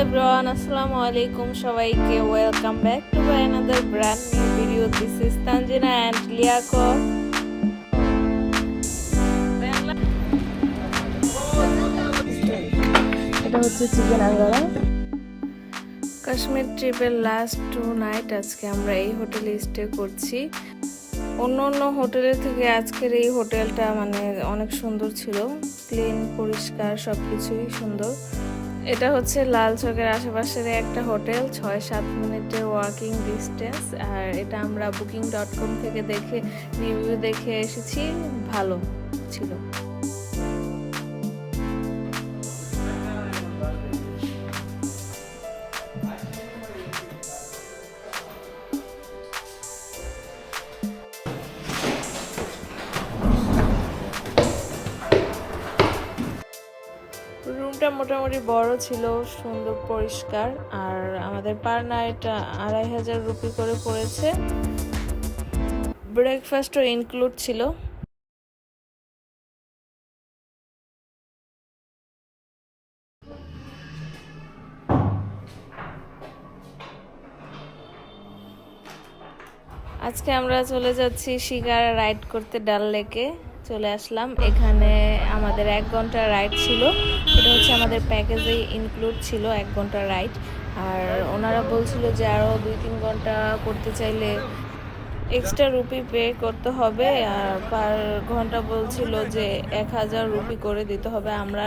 everyone, assalamu alaikum সবাইকে welcome back to another brand new video. This is Tanjina and Liako. এটা হচ্ছে chicken Angara. Kashmir ট্রিপের last 2 night আজকে আমরা এই হোটেলে স্টে করছি। অন্য হোটেলের থেকে আজকের এই হোটেলটা মানে অনেক সুন্দর ছিল, ক্লিন, পরিষ্কার, সবকিছুই সুন্দর। এটা হচ্ছে লাল চকের আশেপাশের একটা হোটেল, 6-7 মিনিটের ওয়াকিং ডিস্টেন্স। আর এটা আমরা booking.com থেকে দেখে রিভিউ দেখে এসেছি, ভালো ছিল। রুমটা মোটামুটি বড় ছিল, সুন্দর, পরিষ্কার। আর আমাদের পার নাইট 2500 রুপি করে পড়েছে। ব্রেকফাস্টও ইনক্লুড ছিল। আজকে আমরা চলে যাচ্ছি শিকারা রাইড করতে, ডাল লেকে চলে আসলাম। এখানে আমাদের 1 ঘন্টা রাইড ছিল, এটা হচ্ছে আমাদের প্যাকেজেই ইনক্লুড ছিল 1 ঘন্টা রাইড। আর ওনারা বলছিল যে আরও 2-3 ঘন্টা করতে চাইলে এক্সট্রা রুপি পে করতে হবে। আর পার ঘন্টা বলছিল যে 1000 রুপি করে দিতে হবে। আমরা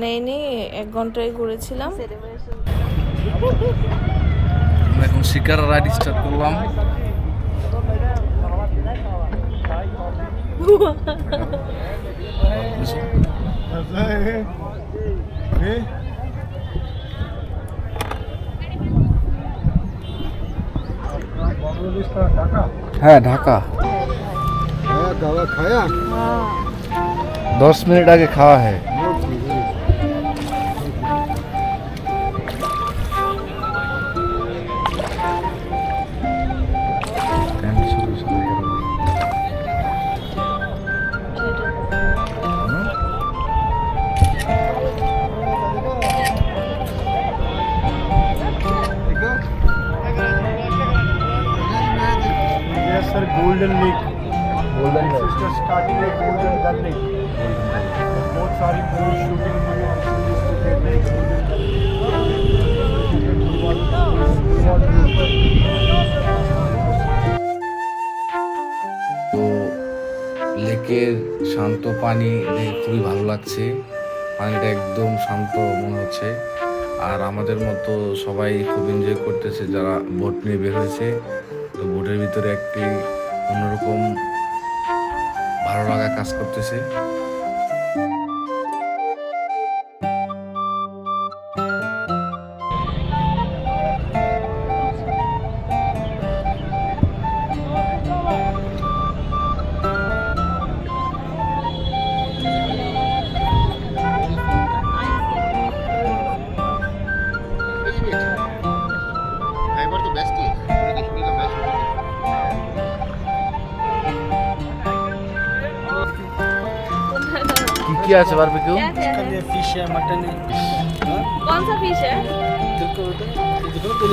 নেইনি, 1 ঘন্টায় ঘুরেছিলাম। আমরা এখন শিকারা রাইড স্টার্ট করলাম। হ্যাঁ, ঢাকা। 10 মিনিট আগে খাওয়া है। Sir golden lake, golden lake starting है, गोल्डन डल लेक, बहुत सारी मूवी शूटिंग हुई है। তো লেকের শান্ত পানি দেখে খুবই ভালো লাগছে, পানিটা একদম শান্ত মনে হচ্ছে। আর আমাদের মতো সবাই খুব এনজয় করতেছে যারা বোট নিয়ে বের হয়েছে। তো বোটের ভিতরে একটি অন্যরকম ভালো লাগা কাজ করতেছে। কি আছে বারবিকিউ? फिश है, मटन है। कौन सा फिश है? देखो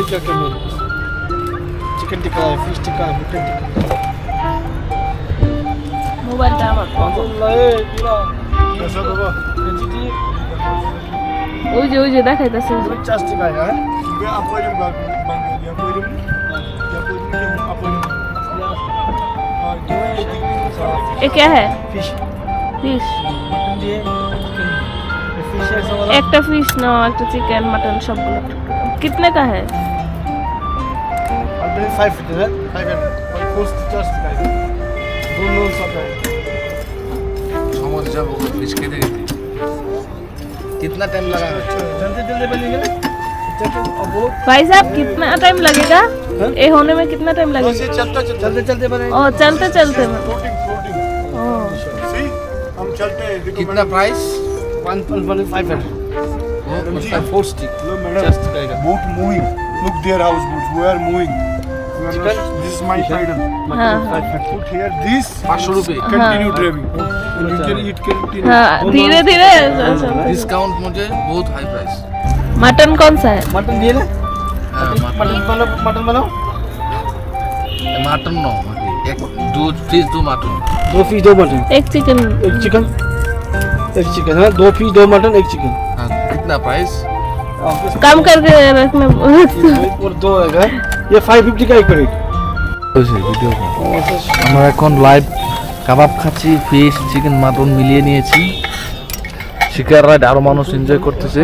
क्या क्या मिल, चिकन टिक्का है, फिश टिक्का है, मटन टिक्का। মোবাইলটা আমার कैसा बाबा? ওই যে দেখাইতাছে। 50 टिक्का है। वे aquarium bak ya aquarium aquarium। ये क्या है? Fish fish. मटन दिए, फिश है सब। একটা ফিশ নাও, একটা চিকেন, মাটন সবগুলো। कितने का है? 5 है, 5 है, और कोस्ट 50 टिक्का है, दोनों सब है। সমুদ্রে যাবো ফিশ খেতে খেতে। कितना टाइम लगा? जल्दी जल्दी बनेगा ना। अब बोलो भाई साहब कितना टाइम लगेगा? ये होने में कितना टाइम लगेगा? चलते चलते बनेगा। ओ चलते चलते में। फ्लोटिंग ओ सी हम चलते हैं। देखो कितना प्राइस? 1.5 है। वो 4 stick. Hello madam, boat moving, look their house boats, we are moving। This is my title। हाँ। Put here this 500 रुपए। continue driving, and you can eat continue। हाँ, धीरे धीरे डिस्काउंट मुझे बहुत हाई प्राइस। मटन कौन सा है? मटन दिए ना হ্যাঁ मटन बनाओ মাটন নো এক দু পিস দু মাটন 2 पीस 2 मटन एक चिकन। एक चिकन हाँ 2 पीस 2 मटन 1 चिकन হ্যাঁ कितना प्राइस कम करके रखना। और 2 है ये 550 का एक प्लेट ভিডিও আমরা এখন লাইভ কাবাব খাচ্ছি, ফিশ চিকেন মাটন মিলিয়ে নিয়েছি। শিকার রাইড আরো মানুষ এনজয় করতেছে,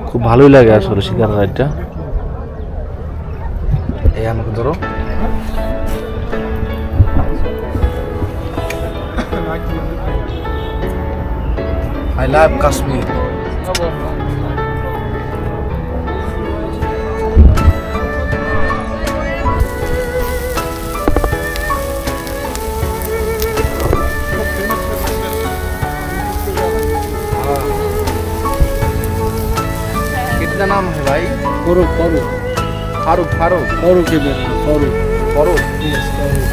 খুব ভালোই লাগে আসলে শিকার রাইডটা। এই আমাকে ধরো। I love Kashmir. कितना नाम है भाई? फारूक फारूक फारूक फारूक फारूक के बेटा फारूक फारूक। यस फारूक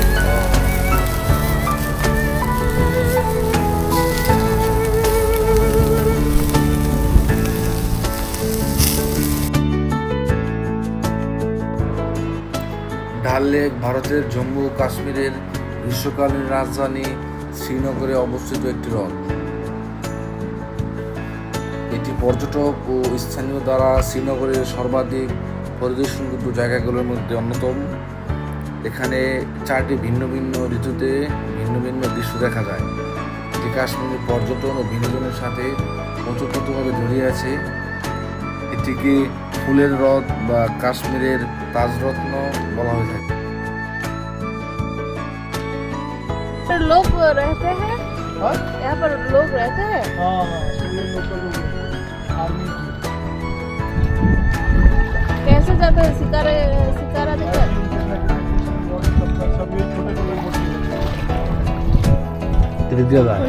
ডাল লেক ভারতের জম্মু ও কাশ্মীরের গ্রীষ্মকালীন রাজধানী শ্রীনগরে অবস্থিত একটি হ্রদ। এটি পর্যটক ও স্থানীয় দ্বারা শ্রীনগরের সর্বাধিক পরিদর্শনযোগ্য জায়গাগুলোর মধ্যে অন্যতম। এখানে 4টি ভিন্ন ভিন্ন ঋতুতে ভিন্ন ভিন্ন দৃশ্য দেখা যায়। এটি কাশ্মীরের পর্যটন ও বিনোদনের সাথে ওতপ্রোতভাবে জড়িয়ে আছে। এটিকে ফুলের হ্রদ বা কাশ্মীরের তাজরত্ন বলা হয়ে থাকে। लोग रहते हैं यहाँ पर, लोग रहते हैं। हाँ ये लोकल लोग आर्मी कैसे जाते हैं? शिकारा शिकारा देकर। सब ये छोटे छोटे এটি দিয়ে যায়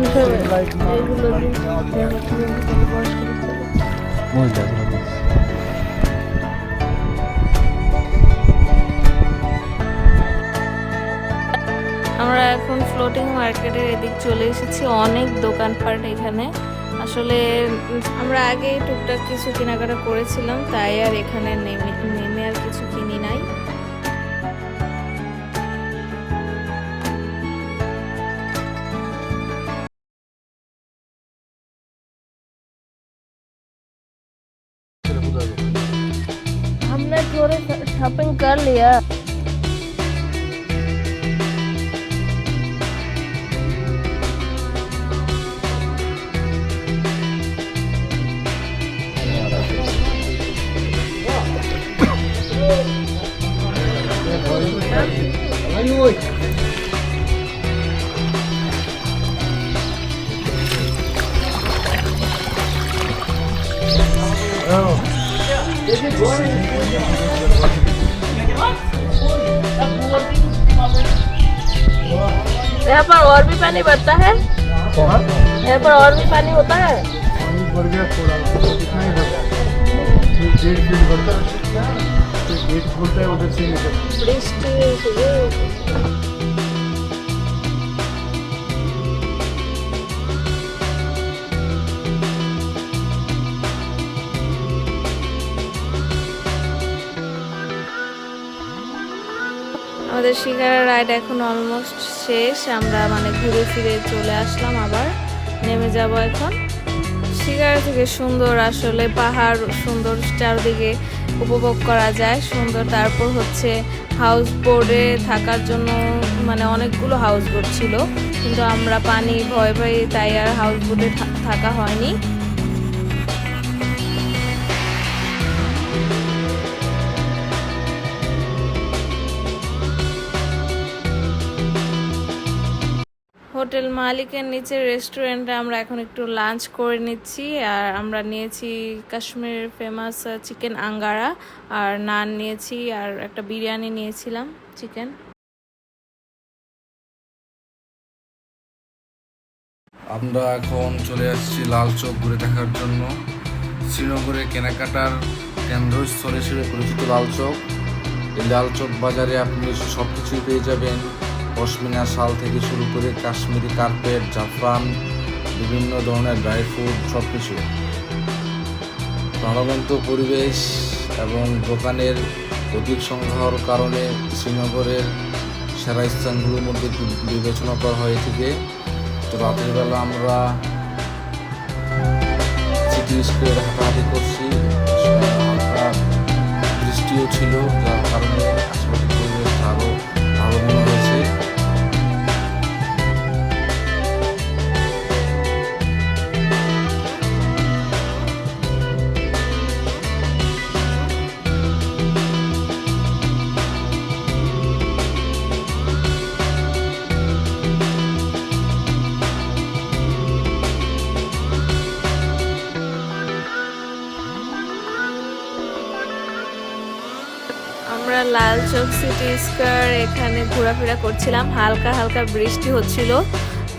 এগুলো আমরা এখন ফ্লোটিং মার্কেটের এদিক চলে এসেছি। অনেক দোকানপাট এখানে। আসলে আমরা আগে টুকটাক কিছু কেনাকাটা করেছিলাম, তাই আর এখানে নেমে আর কিছু কিনি নাই। हमने थोड़े शॉपिंग कर लिया। यहाँ पर और भी पानी बढ़ता है? यहाँ पर और भी पानी होता है? पानी बढ़ गया थोड़ा, कितना ही बढ़ गया, 1.5 फीट बढ़ता है, तो गेट खोलता है उधर से निकलता है। আমাদের শিকারা রাইড এখন অলমোস্ট শেষ। আমরা মানে ঘুরে ফিরে চলে আসলাম, আবার নেমে যাব এখন। শিকারা থেকে সুন্দর, আসলে পাহাড় সুন্দর, চারদিকে উপভোগ করা যায় সুন্দর। তারপর হচ্ছে হাউস বোটে থাকার জন্য মানে অনেকগুলো হাউস বোট ছিল, কিন্তু আমরা পানি ভয় পাই তাই আর হাউস বোটে থাকা হয়নি। হোটেল মালিকের নিচে রেস্টুরেন্টে আমরা এখন একটু লাঞ্চ করে নিচ্ছি। আর আমরা নিয়েছি কাশ্মীরের ফেমাস চিকেন আঙ্গারা, আর নান নিয়েছি, আর একটা বিরিয়ানি নিয়েছিলাম চিকেন। আমরা এখন চলে আসছি লাল চৌক ঘুরে দেখার জন্য। শ্রীনগরে কেনাকাটার কেন্দ্রস্থল হিসেবে পরিচিত লাল চৌক। এই লাল চৌক বাজারে আপনি সব কিছুই পেয়ে যাবেন, পশমিনা শাল থেকে শুরু করে কাশ্মীরি কার্পেট, জাফরান, বিভিন্ন ধরনের ড্রাই ফ্রুট, সব কিছু। প্রাণবন্ত পরিবেশ এবং দোকানের অধিক সংখ্যা হওয়ার কারণে শ্রীনগরের সেরা স্থানগুলোর মধ্যে বিবেচনা করা হয়ে থাকে। তো রাতের বেলা আমরা সিটি স্কোয়ার হাঁটাহাঁটি করছি, হালকা বৃষ্টিও ছিল, যার কারণে আশেপাশের পরিবেশটা আরও ভালো মনে হয়েছে। আমরা লাল চৌক সিটি স্কয়ার এখানে ঘোরাফেরা করছিলাম, হালকা হালকা বৃষ্টি হচ্ছিল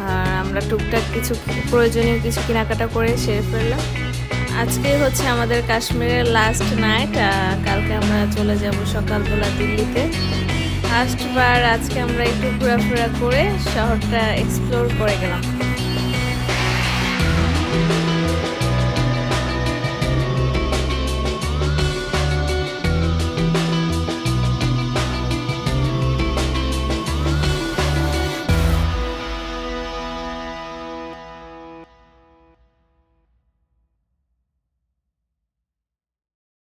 আর আমরা টুকটাক কিছু প্রয়োজনীয় কিছু কেনাকাটা করে সেরে ফেললাম। আজকে হচ্ছে আমাদের কাশ্মীরের লাস্ট নাইট, কালকে আমরা চলে যাব সকালবেলা দিল্লিতে। ফার্স্টবার আজকে আমরা একটু ঘোরাফেরা করে শহরটা এক্সপ্লোর করে গেলাম।